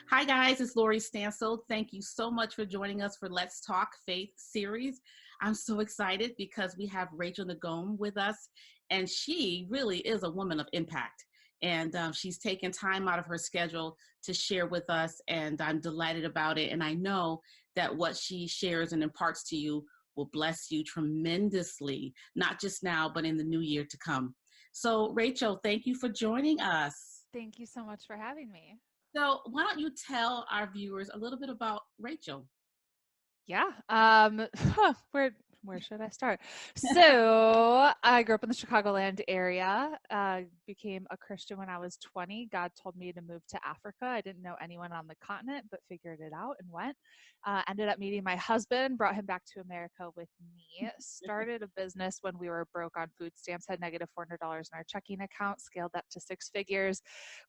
Hi, guys. It's Lori Stancil. Thank you so much for joining us for Let's Talk Faith series. I'm so excited because we have Rachel Ngom with us, and she really is a woman of impact. And she's taken time out of her schedule to share with us, and I'm delighted about it. And I know that what she shares and imparts to you will bless you tremendously, not just now, but in the new year to come. So, Rachel, thank you for joining us. Thank you so much for having me. So, why don't you tell our viewers a little bit about Rachel? Yeah. Where should I start? So I grew up in the Chicagoland area. Became a Christian when I was 20. God told me to move to Africa. I didn't know anyone on the continent, but figured it out and went. Ended up meeting my husband, brought him back to America with me. Started a business when we were broke on food stamps, had negative $400 in our checking account, scaled that to six figures.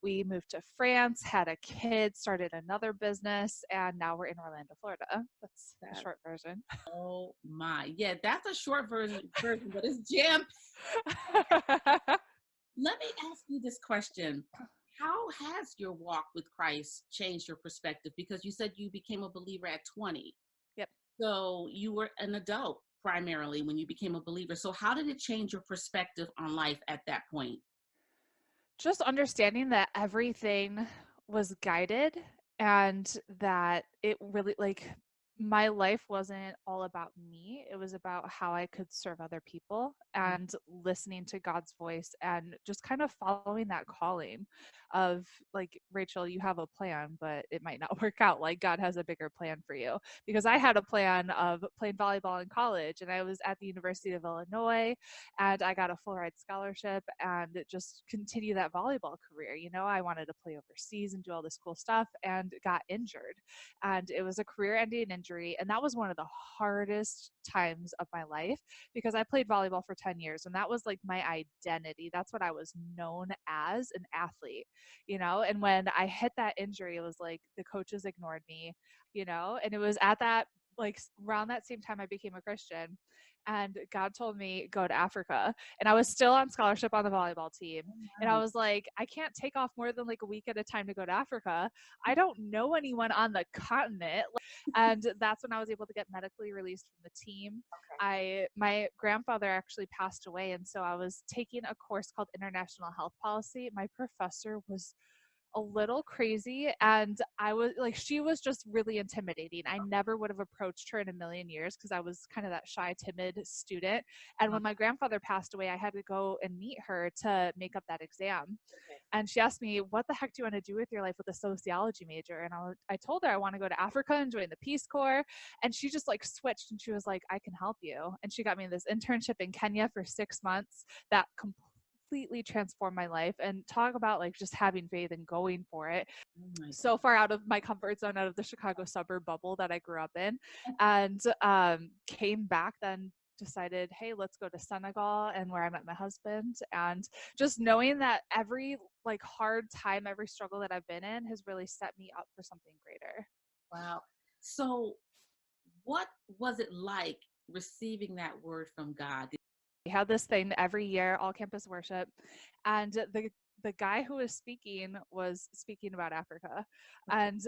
We moved to France, had a kid, started another business, and now we're in Orlando, Florida. That's the That, short version. oh my, yeah, that's a short version, but it's jam. Let me ask you this question. How has your walk with Christ changed your perspective? Because you said you became a believer at 20. Yep. So you were an adult primarily when you became a believer. So how did it change your perspective on life at that point? Just understanding that everything was guided and that it really, like, my life wasn't all about me. It was about how I could serve other people and listening to God's voice and just kind of following that calling of, like, Rachel, you have a plan, but it might not work out. Like, God has a bigger plan for you. Because I had a plan of playing volleyball in college, and I was at the University of Illinois, and I got a full ride scholarship and just continue that volleyball career. I wanted to play overseas and do all this cool stuff and got injured. And it was a career ending injury. And that was one of the hardest times of my life because I played volleyball for 10 years and that was like my identity. That's what I was known as, an athlete, And when I hit that injury, it was like the coaches ignored me, and it was at that, like, around that same time I became a Christian, and God told me go to Africa, and I was still on scholarship on the volleyball team, and I Wow. was like, I can't take off more than like a week at a time to go to Africa. I don't know anyone on the continent. And that's when I was able to get medically released from the team. My grandfather actually passed away, and so I was taking a course called International Health Policy. My professor was a little crazy, and I was like, she was just really intimidating. I never would have approached her in a million years because I was kind of that shy, timid student. And when my grandfather passed away, I had to go and meet her to make up that exam. Okay. And she asked me, what the heck do you want to do with your life with a sociology major? And I told her I want to go to Africa and join the Peace Corps. And she just like switched, and she was like, I can help you. And she got me this internship in Kenya for 6 months that completely transformed my life. And talk about like just having faith and going for it. Oh my So far out of my comfort zone, out of the Chicago suburb bubble that I grew up in, and came back then, decided, hey, let's go to Senegal, and where I met my husband. And just knowing that every like hard time, every struggle that I've been in has really set me up for something greater. wow. So what was it like receiving that word from God? We had this thing every year, all campus worship, and the guy who was speaking about Africa, and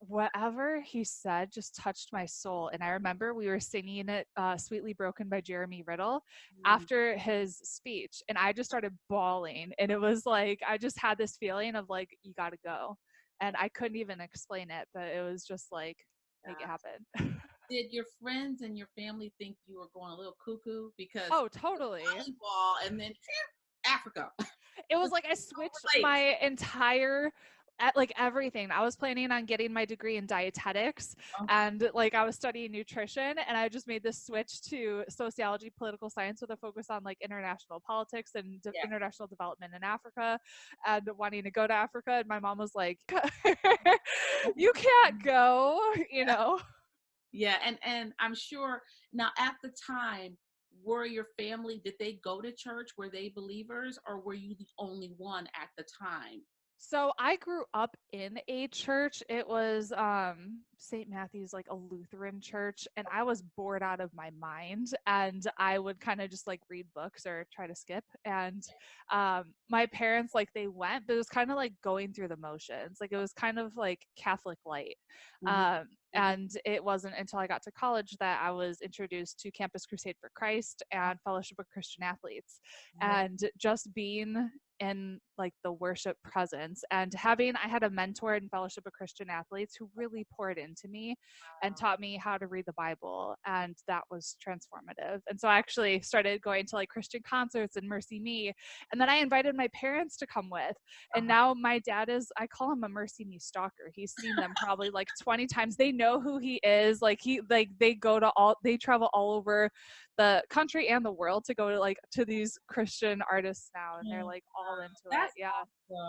whatever he said just touched my soul. And I remember we were singing it, "Sweetly Broken" by Jeremy Riddle, after his speech, and I just started bawling. And it was like I just had this feeling of like, you got to go, and I couldn't even explain it, but it was just like, make it happen. Did your friends and your family think you were going a little cuckoo because Oh, totally. volleyball and then Africa? It was like I switched Relate. my entire at like everything. I was planning on getting my degree in dietetics, and like I was studying nutrition, and I just made this switch to sociology, political science with a focus on like international politics and Yeah. international development in Africa, and wanting to go to Africa. And my mom was like, you can't go, Yeah, and I'm sure now at the time, were your family, did they go to church? Were they believers or were you the only one at the time? So I grew up in a church. It was St. Matthew's, like a Lutheran church, and I was bored out of my mind. And I would kind of just like read books or try to skip. And my parents, like, they went, but it was kind of like going through the motions. Like, it was kind of like Catholic light. Mhm. Um, and it wasn't until I got to college that I was introduced to Campus Crusade for Christ and Fellowship of Christian Athletes. Yeah. And just being in like the worship presence and having, I had a mentor in Fellowship of Christian Athletes who really poured into me and taught me how to read the Bible, and that was transformative. And so I actually started going to like Christian concerts and Mercy Me, and then I invited my parents to come with. And Uh-huh. now my dad is, I call him a Mercy Me stalker. He's seen them probably like 20 times. They know who he is. Like, they travel all over the country and the world to go to like to these Christian artists now, and they're Oh, like all into it. that's Yeah.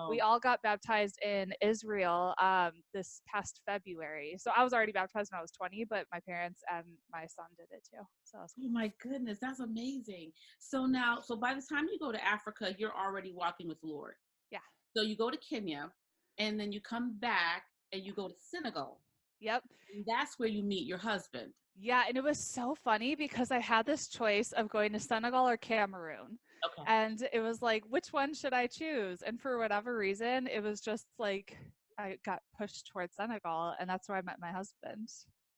We awesome. all got baptized in Israel this past February. So I was already baptized when I was 20, but my parents and my son did it too. So that's Oh cool. my goodness, that's amazing. So now, so by the time you go to Africa, you're already walking with the Lord. Yeah. So you go to Kenya, and then you come back and you go to Senegal. Yep. And that's where you meet your husband. Yeah, and it was so funny because I had this choice of going to Senegal or Cameroon. Okay. And it was like, which one should I choose? And for whatever reason, it was just like I got pushed towards Senegal, and that's where I met my husband.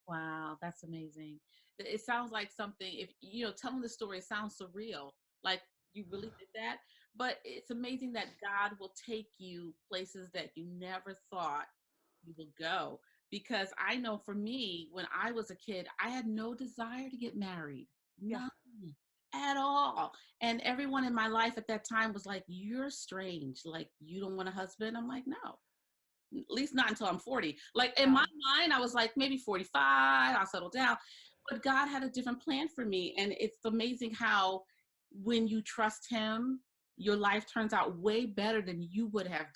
Wow, that's amazing. It sounds like something, if you know, telling the story, it sounds surreal. Like you really did that. But it's amazing that God will take you places that you never thought you would go. Because I know for me, when I was a kid, I had no desire to get married. Yeah. None at all. And everyone in my life at that time was like, "You're strange. Like, you don't want a husband?" I'm like, "No, at least not until I'm 40." Like in Yeah. my mind, I was like, maybe 45, I'll settle down. But God had a different plan for me. And it's amazing how when you trust him, your life turns out way better than you would have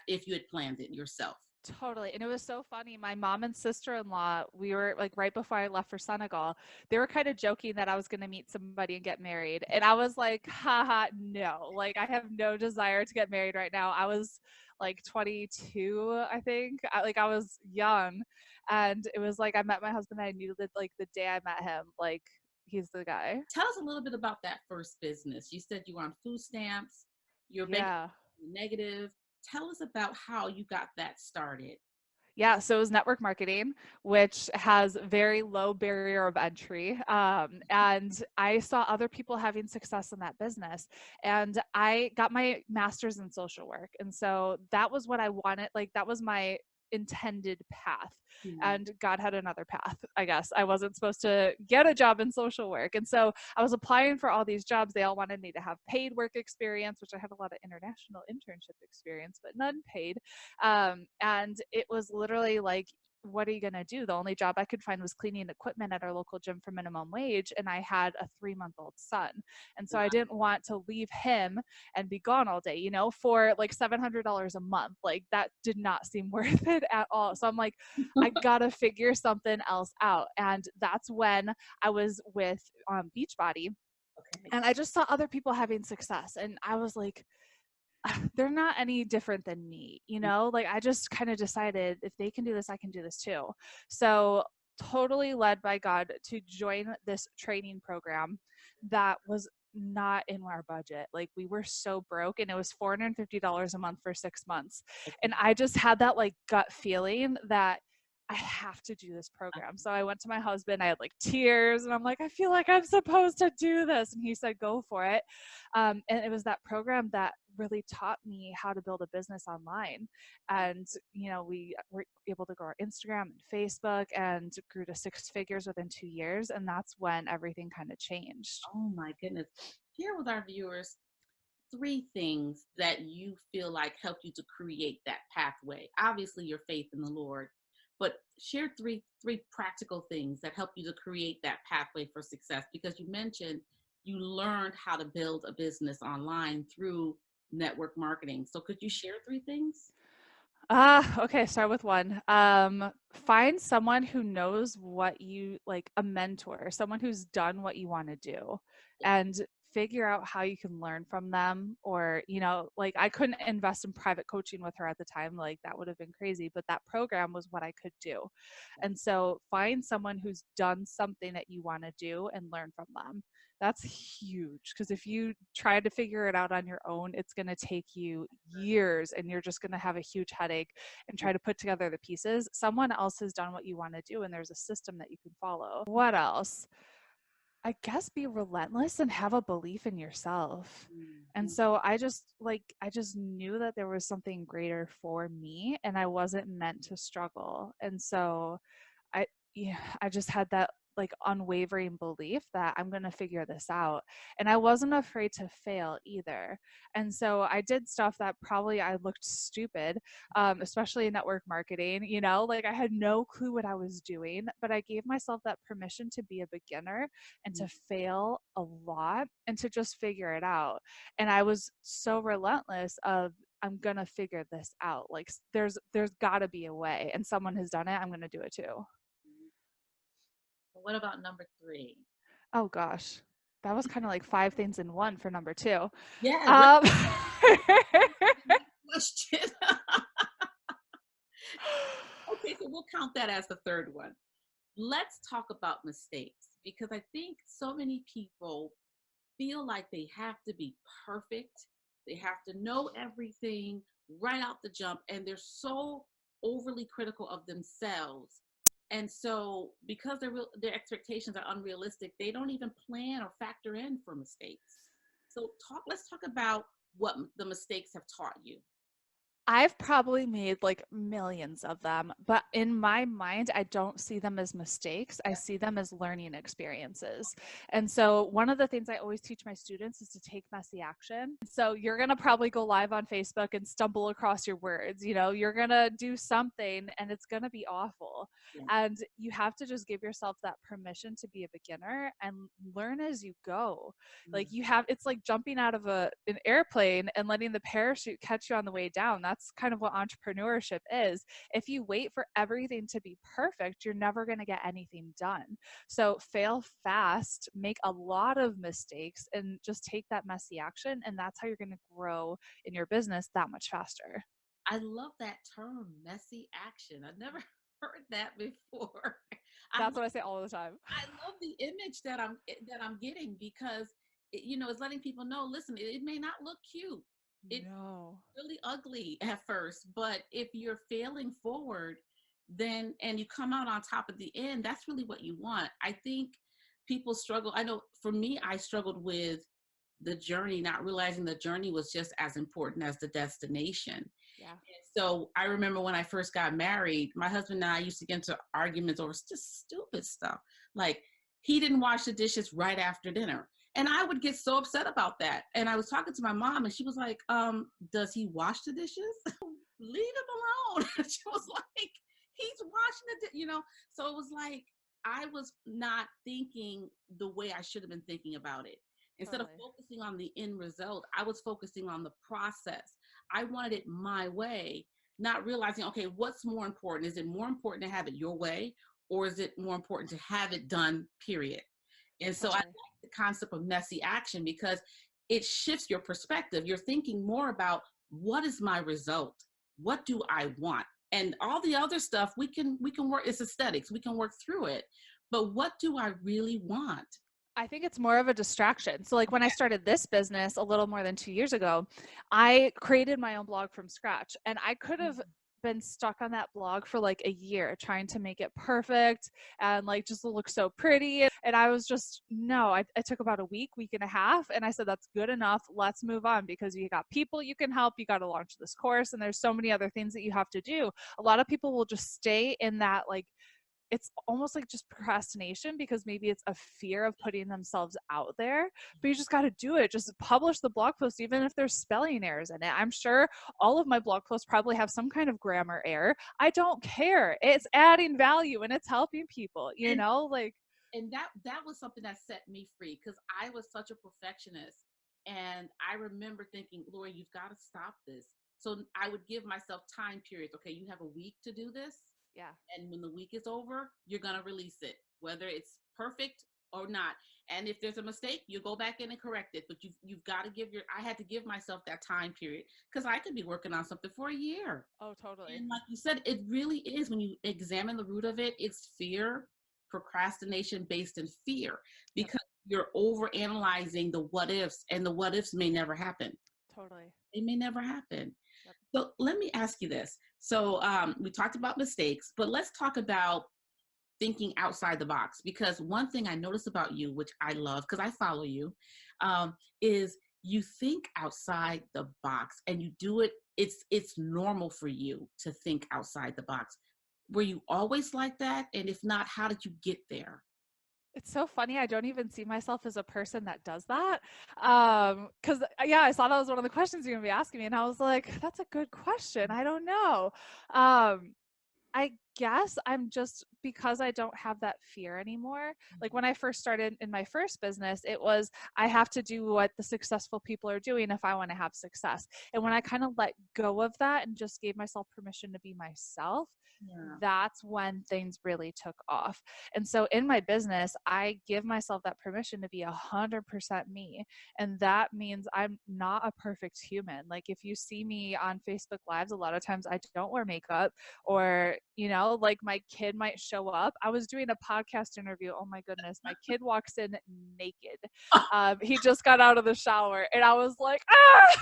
if you had planned it yourself. Totally. And it was so funny. My mom and sister-in-law, we were like right before I left for Senegal, they were kind of joking that I was going to meet somebody and get married. And I was like, haha, no, like I have no desire to get married right now. I was like 22, I think. I was young. And it was like I met my husband. I knew that like the day I met him, like he's the guy. Tell us a little bit about that first business. You said you were on food stamps, you're making Yeah. negative. Tell us about how you got that started. Yeah, so it was network marketing, which has very low barrier of entry. And I saw other people having success in that business. And I got my master's in social work. And so that was what I wanted. Like, that was my intended path. Mhm. And God had another path, I guess. I wasn't supposed to get a job in social work. And so I was applying for all these jobs. They all wanted me to have paid work experience, which I had a lot of international internship experience, but none paid. And it was literally like, what are you going to do? The only job I could find was cleaning equipment at our local gym for minimum wage. And I had a 3-month-old son. And so I didn't want to leave him and be gone all day, for like $700 a month. Like, that did not seem worth it at all. So I'm like, I got to figure something else out. And that's when I was with Beachbody. Okay. And I just saw other people having success. And I was like, they're not any different than me, like I just kind of decided if they can do this, I can do this too. So totally led by God to join this training program that was not in our budget. Like, we were so broke, and it was $450 a month for 6 months. And Okay. I just had that like gut feeling that I have to do this program. So I went to my husband, I had like tears, and I'm like, I feel like I'm supposed to do this. And he said, go for it. And it was that program that really taught me how to build a business online. And, we were able to grow our Instagram and Facebook and grew to 6 figures within 2 years. And that's when everything kind of changed. Oh my goodness. Share with our viewers three things that you feel like helped you to create that pathway. Obviously, your faith in the Lord, but share three practical things that help you to create that pathway for success. Because you mentioned you learned how to build a business online through network marketing. So could you share three things? Okay, start with one. Find someone who knows what you like, a mentor, someone who's done what you want to do, Yeah. and figure out how you can learn from them. Or, you know, like I couldn't invest in private coaching with her at the time. Like that would have been crazy, but that program was what I could do. And so find someone who's done something that you want to do and learn from them. That's huge, because if you try to figure it out on your own, it's going to take you years and you're just going to have a huge headache and try to put together the pieces. Someone else has done what you want to do and there's a system that you can follow. What else? I guess be relentless and have a belief in yourself. And Mhm. so I just knew that there was something greater for me and I wasn't meant to struggle. And so I yeah, I just had that like unwavering belief that I'm going to figure this out. And I wasn't afraid to fail either. And so I did stuff that probably I looked stupid, especially in network marketing, you know, like I had no clue what I was doing, but I gave myself that permission to be a beginner and to fail a lot and to just figure it out. And I was so relentless of I'm going to figure this out. Like there's got to be a way, and someone has done it. I'm going to do it too. What about number 3? Oh gosh. That was kind of like 5 things in one for number 2. Yeah, really. Um, Question. Okay, so we'll count that as the third one. Let's talk about mistakes, because I think so many people feel like they have to be perfect. They have to know everything right out the jump, and they're so overly critical of themselves. And so, because their expectations are unrealistic, they don't even plan or factor in for mistakes. So, let's talk about what the mistakes have taught you. I've probably made like millions of them, but in my mind, I don't see them as mistakes. I see them as learning experiences. And so, one of the things I always teach my students is to take messy action. So, you're going to probably go live on Facebook and stumble across your words. You know, you're going to do something and it's going to be awful. Yeah. And you have to just give yourself that permission to be a beginner and learn as you go. Like it's like jumping out of an airplane and letting the parachute catch you on the way down. That's kind of what entrepreneurship is. If you wait for everything to be perfect, you're never going to get anything done. So fail fast, make a lot of mistakes, and just take that messy action, and that's how you're going to grow in your business that much faster. I love that term, messy action. I've never heard that before. I That's love what I say all the time. I love the image that I'm getting, because it's letting people know, listen, it may not look cute. It No. really ugly at first, but if you're failing forward, then and you come out on top at the end, that's really what you want. I think people struggle. I know for me, I struggled with the journey, not realizing the journey was just as important as the destination. Yeah. So I remember when I first got married, my husband and I used to get into arguments over just stupid stuff. Like he didn't wash the dishes right after dinner. And I would get so upset about that. And I was talking to my mom and she was like, does he wash the dishes? Leave him alone. She was like, he's washing the. So it was like I was not thinking the way I should have been thinking about it. Instead of Totally. focusing on the end result, I was focusing on the process. I wanted it my way, not realizing, okay, what's more important? Is it more important to have it your way, or is it more important to have it done, period? And so I like Totally. the concept of messy action because it shifts your perspective. You're thinking more about what is my result? What do I want? And all the other stuff we can work, it's aesthetics. We can work through it. But what do I really want? I think it's more of a distraction. So like when I started this business a little more than 2 years ago, I created my own blog from scratch, and I could have been stuck on that blog for like a year trying to make it perfect and like just look so pretty. And I was just, no, I took about a week and a half, and I said, that's good enough. Let's move on, because you got people you can help. You got to launch this course, and there's so many other things that you have to do. A lot of people will just stay in that, like, it's almost like just procrastination, because maybe it's a fear of putting themselves out there, but you just got to do it. Just publish the blog post, even if there's spelling errors in it. I'm sure all of my blog posts probably have some kind of grammar error. I don't care. It's adding value and it's helping people, And like. and that was something that set me free because I was such a perfectionist. And I remember thinking, Lori, you've got to stop this. So I would give myself time periods. Okay, you have a week to do this. Yeah. And when the week is over, you're going to release it, whether it's perfect or not. And if there's a mistake, you go back in and correct it. But you've got to I had to give myself that time period, because I could be working on something for a year. Oh, totally. And like you said, it really is, when you examine the root of it, it's fear, procrastination based in fear, Yep. because you're over analyzing the what ifs, and the what ifs may never happen. Totally. They may never happen. Yep. So let me ask you this. So we talked about mistakes, but let's talk about thinking outside the box, because one thing I notice about you, which I love because I follow you, is you think outside the box, and you do it. It's normal for you to think outside the box. Were you always like that? And if not, how did you get there? It's so funny. I don't even see myself as a person that does that. Cause yeah, I saw that was one of the questions you're gonna be asking me. And I was like, that's a good question. I don't know. Um, I guess I'm just, because I don't have that fear anymore. Like when I first started in my first business, it was, I have to do what the successful people are doing if I want to have success. And when I kind of let go of that and just gave myself permission to be myself, Yeah. that's when things really took off. And so in my business, I give myself that permission to be 100% me. And that means I'm not a perfect human. Like if you see me on Facebook Lives, a lot of times I don't wear makeup, or, like my kid might show up. I was doing a podcast interview. Oh my goodness. My kid walks in naked. He just got out of the shower and I was like, ah,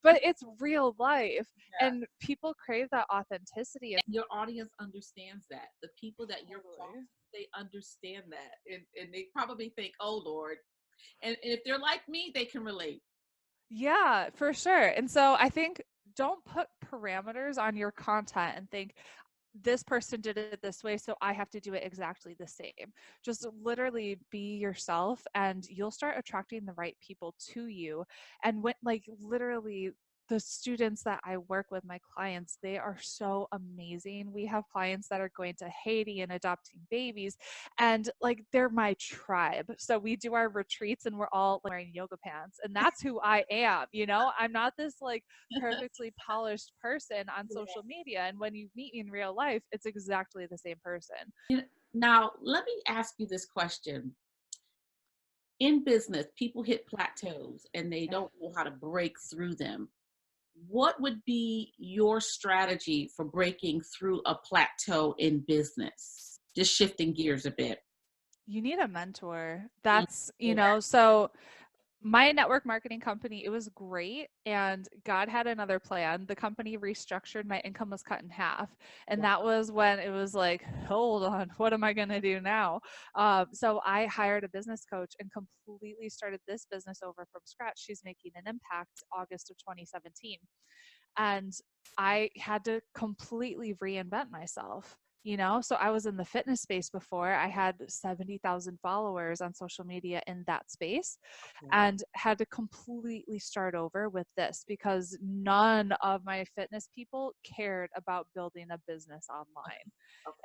but it's real life. Yeah. And people crave that authenticity. And Your audience understands that. The people that you're totally. talking to, they understand that. And they probably think, oh, Lord. And if they're like me, they can relate. Yeah, for sure. And so I think don't put parameters on your content and think this person did it this way, so I have to do it exactly the same. Just literally be yourself and you'll start attracting the right people to you. And when, like, literally, the students that I work with, my clients, they are so amazing. We have clients that are going to Haiti and adopting babies, and like they're my tribe. So we do our retreats and we're all like, wearing yoga pants, and that's who I am. I'm not this like perfectly polished person on social media. And when you meet me in real life, it's exactly the same person. Now, let me ask you this question. In business, people hit plateaus and they Yeah. don't know how to break through them. What would be your strategy for breaking through a plateau in business? Just shifting gears a bit. You need a mentor. Mm, That's, so my network marketing company, it was great. And God had another plan. The company restructured, my income was cut in half. And that was when it was like, hold on, what am I going to do now? So I hired a business coach and completely started this business over from scratch. She's making an impact August of 2017. And I had to completely reinvent myself. So I was in the fitness space before. I had 70,000 followers on social media in that space, and had to completely start over with this because none of my fitness people cared about building a business online.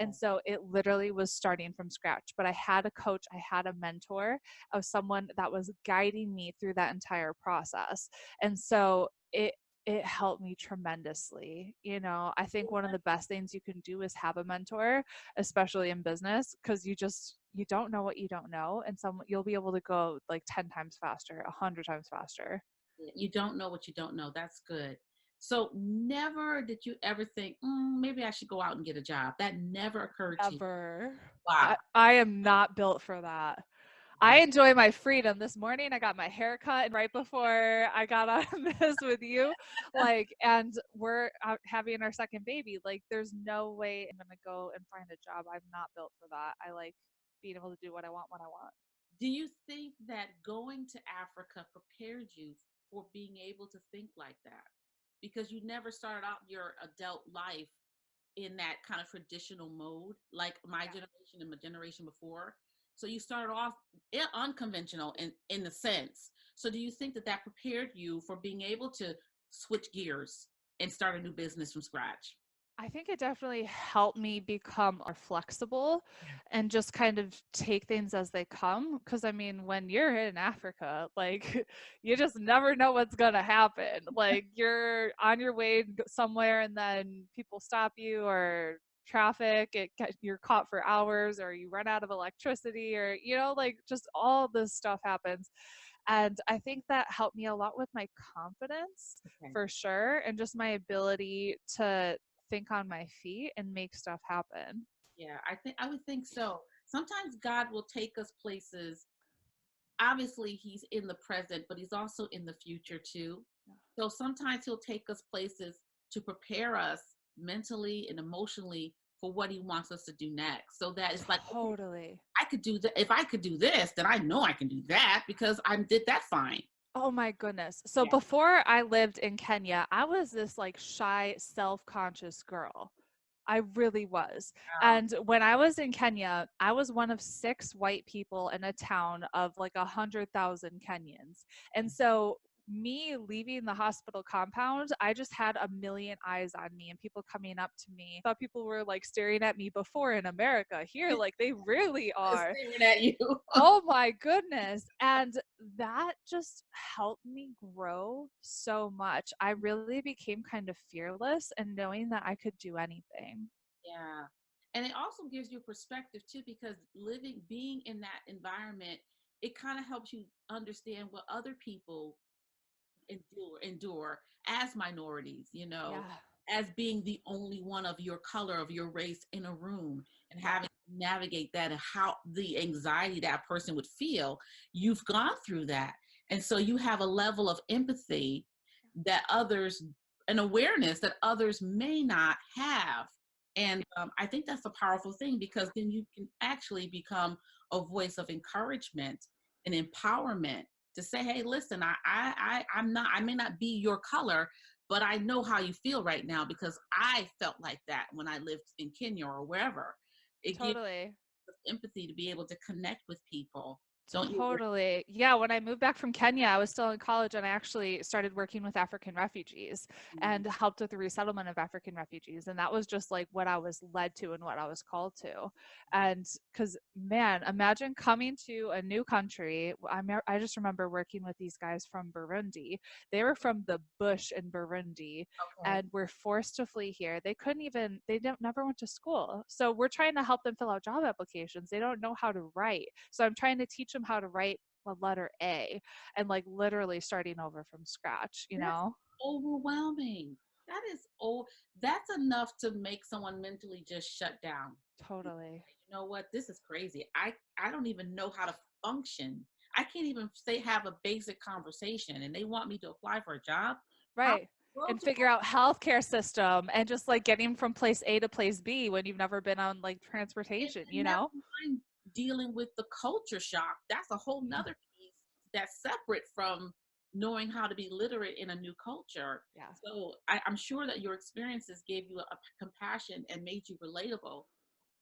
And so it literally was starting from scratch. But I had a coach, I had a mentor of someone that was guiding me through that entire process. And so it helped me tremendously. I think one of the best things you can do is have a mentor, especially in business, because you don't know what you don't know, and you'll be able to go like 10 times faster, 100 times faster. You don't know what you don't know. That's good. So never did you ever think, maybe I should go out and get a job. That never occurred to you. Never. Wow. I am not built for that. I enjoy my freedom. This morning I got my hair cut, and right before I got on this with you, and we're having our second baby. Like, there's no way I'm gonna go and find a job. I'm not built for that. I like being able to do what I want when I want. Do you think that going to Africa prepared you for being able to think like that? Because you never started out your adult life in that kind of traditional mode, like my generation and my generation before. So you started off unconventional in the sense. So do you think that that prepared you for being able to switch gears and start a new business from scratch? I think it definitely helped me become more flexible and just kind of take things as they come. Because, I mean, when you're in Africa, like, you just never know what's going to happen. Like, you're on your way somewhere and then people stop you, or traffic, you're caught for hours, or you run out of electricity, or like just all this stuff happens. And I think that helped me a lot with my confidence, Okay. for sure, and just my ability to think on my feet and make stuff happen. Yeah, I would think so. Sometimes God will take us places. Obviously, he's in the present, but he's also in the future too. So sometimes he'll take us places to prepare us mentally and emotionally for what he wants us to do next. So that it's like, okay, Totally. I could do that. If I could do this, then I know I can do that because I did that fine. Oh my goodness. So Yeah. before I lived in Kenya, I was this like shy, self-conscious girl. I really was. Wow. And when I was in Kenya, I was one of 6 white people in a town of like 100,000 Kenyans. And so me leaving the hospital compound, I just had a million eyes on me and people coming up to me. I thought people were like staring at me before in America. Here, like they really are. Staring at you. Oh my goodness. And that just helped me grow so much. I really became kind of fearless and knowing that I could do anything. Yeah. And it also gives you perspective too, because being in that environment, it kind of helps you understand what other people endure as minorities, Yeah. as being the only one of your color, of your race in a room, and Yeah. having to navigate that and how the anxiety that person would feel. You've gone through that. And so you have a level of empathy that others, an awareness that others may not have. And I think that's a powerful thing because then you can actually become a voice of encouragement and empowerment to say, hey, listen, I'm not, I may not be your color, but I know how you feel right now because I felt like that when I lived in Kenya or wherever. It gives Totally. us empathy to be able to connect with people. Don't you agree? Totally. Yeah, when I moved back from Kenya, I was still in college and I actually started working with African refugees and helped with the resettlement of African refugees. And that was just like what I was led to and what I was called to. And because, man, imagine coming to a new country. I just remember working with these guys from Burundi. They were from the bush in Burundi Okay. and were forced to flee here. They never went to school. So we're trying to help them fill out job applications. They don't know how to write. So I'm trying to teach them how to write a letter A and like literally starting over from scratch, you That's know? overwhelming. That is, oh, that's enough to make someone mentally just shut down. Totally. You know what? This is crazy. I don't even know how to function. I can't even say have a basic conversation, and they want me to apply for a job. How in Right. the world And figure out healthcare system and just like getting from place A to place B when you've never been on like transportation, you and never know? mind dealing with the culture shock. That's a whole nother piece that's separate from knowing how to be literate in a new culture. Yeah. So I'm sure that your experiences gave you a compassion and made you relatable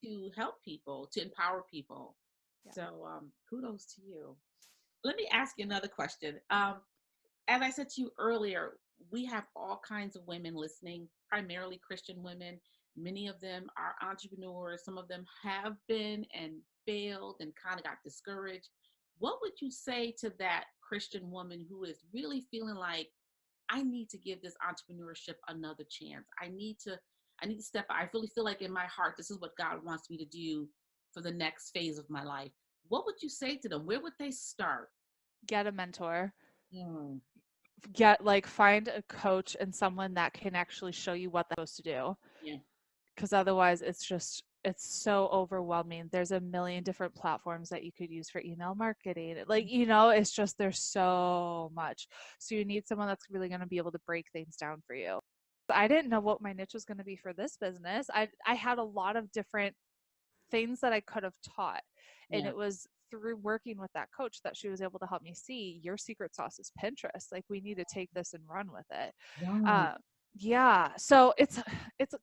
to help people, to empower people. Yeah. So kudos to you. Let me ask you another question. As I said to you earlier, we have all kinds of women listening, primarily Christian women. Many of them are entrepreneurs. Some of them have been and failed and kind of got discouraged. What would you say to that Christian woman who is really feeling like I need to give this entrepreneurship another chance? I need to step out. I really feel like in my heart, this is what God wants me to do for the next phase of my life. What would you say to them? Where would they start? Get a mentor. Mm, Find a coach and someone that can actually show you what they're supposed to do. yeah. Because otherwise it's so overwhelming. There's a million different platforms that you could use for email marketing. It's just there's so much. So you need someone that's really going to be able to break things down for you. I didn't know what my niche was going to be for this business. I had a lot of different things that I could have taught. And Yeah. it was through working with that coach that she was able to help me see your secret sauce is Pinterest. Like we need to take this and run with it. Wow. Uh, yeah. So it's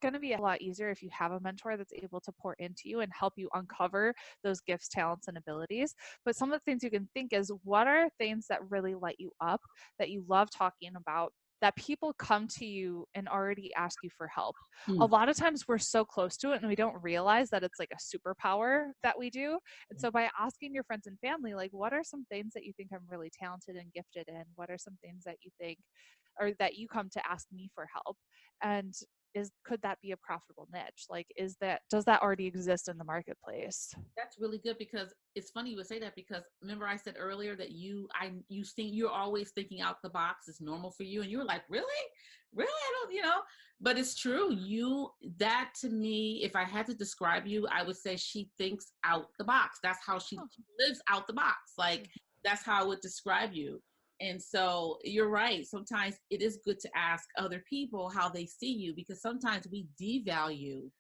going to be a lot easier if you have a mentor that's able to pour into you and help you uncover those gifts, talents, and abilities. But some of the things you can think is what are things that really light you up, that you love talking about, that people come to you and already ask you for help. A Mm. lot of times we're so close to it and we don't realize that it's like a superpower that we do. And so by asking your friends and family, like, what are some things that you think I'm really talented and gifted in? What are some things that you think or that you come to ask me for help? And could that be a profitable niche? Like, does that already exist in the marketplace? That's really good, because it's funny you would say that, because remember I said earlier that you think you're always thinking out the box. It's normal for you, and you were like, really, I don't, but it's true. That to me, if I had to describe you, I would say she thinks out the box. That's how she lives out the box. Like, that's how I would describe you. And so you're right. Sometimes it is good to ask other people how they see you, because sometimes we devalue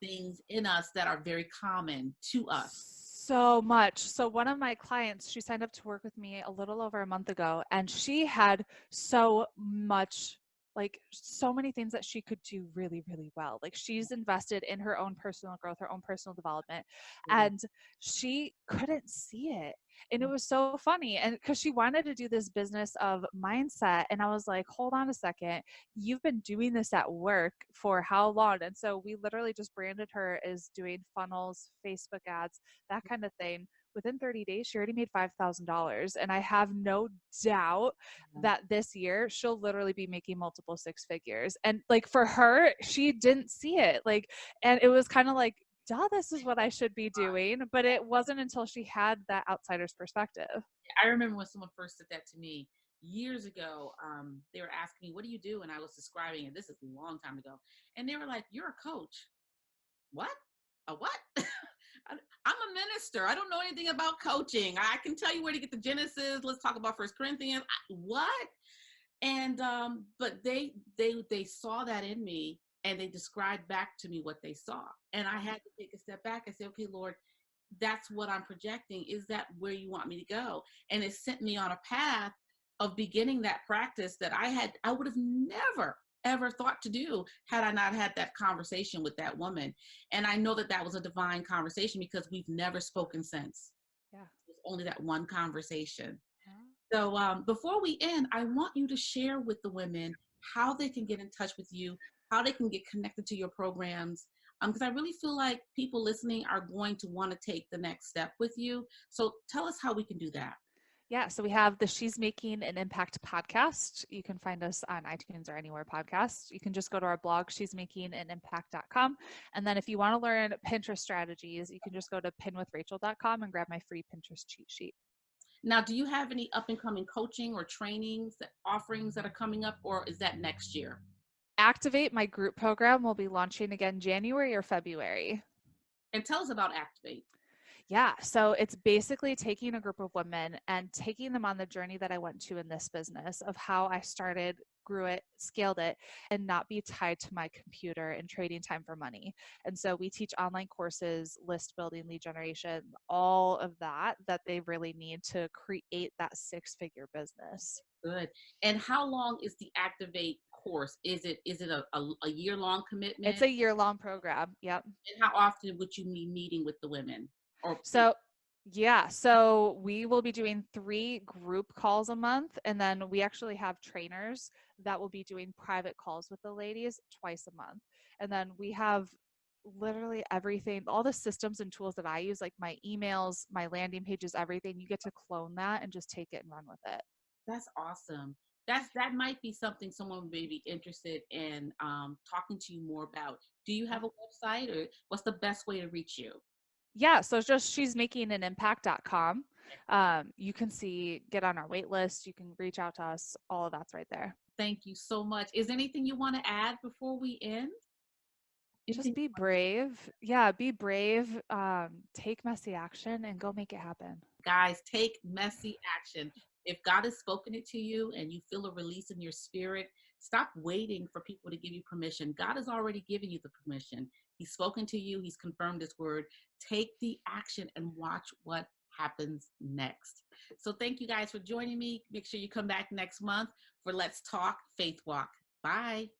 things in us that are very common to us. So much. So one of my clients, she signed up to work with me a little over a month ago, and she had so much, like so many things that she could do really, really well. Like, she's invested in her own personal growth, her own personal development, and she couldn't see it. And it was so funny. And because she wanted to do this business of mindset. And I was like, hold on a second. You've been doing this at work for how long? And so we literally just branded her as doing funnels, Facebook ads, that kind of thing. Within 30 days, she already made $5,000. And I have no doubt that this year she'll literally be making multiple six figures. And like, for her, she didn't see it. Like, and it was kind of like, duh, this is what I should be doing. But it wasn't until she had that outsider's perspective. I remember when someone first said that to me years ago. They were asking me, what do you do? And I was describing it. This is a long time ago. And they were like, you're a coach. What? A what? I'm a minister. I don't know anything about coaching. I can tell you where to get the Genesis. Let's talk about First Corinthians. What? And but they saw that in me, and they described back to me what they saw. And I had to take a step back and say, okay, Lord, that's what I'm projecting. Is that where you want me to go? And it sent me on a path of beginning that practice that I would have never ever thought to do had I not had that conversation with that woman. And I know that that was a divine conversation, because we've never spoken since. Yeah. It was only that one conversation. So before we end, I want you to share with the women how they can get in touch with you, how they can get connected to your programs, because I really feel like people listening are going to want to take the next step with you. So tell us how we can do that. Yeah, so we have the She's Making an Impact podcast. You can find us on iTunes or anywhere podcasts. You can just go to our blog, she'smakinganimpact.com. And then if you want to learn Pinterest strategies, you can just go to pinwithrachel.com and grab my free Pinterest cheat sheet. Now, do you have any up and coming coaching or trainings, offerings that are coming up, or is that next year? Activate, my group program, will be launching again January or February. And tell us about Activate. Yeah, so it's basically taking a group of women and taking them on the journey that I went to in this business of how I started, grew it, scaled it, and not be tied to my computer and trading time for money. And so we teach online courses, list building, lead generation, all of that they really need to create that six-figure business. Good. And how long is the Activate course? Is it a year-long commitment? It's a year-long program. Yep. And how often would you be meeting with the women? So we will be doing 3 group calls a month, and then we actually have trainers that will be doing private calls with the ladies twice a month. And then we have literally everything, all the systems and tools that I use, like my emails, my landing pages, everything. You get to clone that and just take it and run with it. That's awesome. That might be something someone may be interested in talking to you more about. Do you have a website, or what's the best way to reach you? Yeah, so it's just she'smakinganimpact.com. You can get on our wait list. You can reach out to us. All of that's right there. Thank you so much. Is there anything you want to add before we end? Just be brave. Yeah, be brave. Take messy action and go make it happen. Guys, take messy action. If God has spoken it to you and you feel a release in your spirit, stop waiting for people to give you permission. God has already given you the permission. He's spoken to you. He's confirmed his word. Take the action and watch what happens next. So thank you guys for joining me. Make sure you come back next month for Let's Talk Faith Walk. Bye.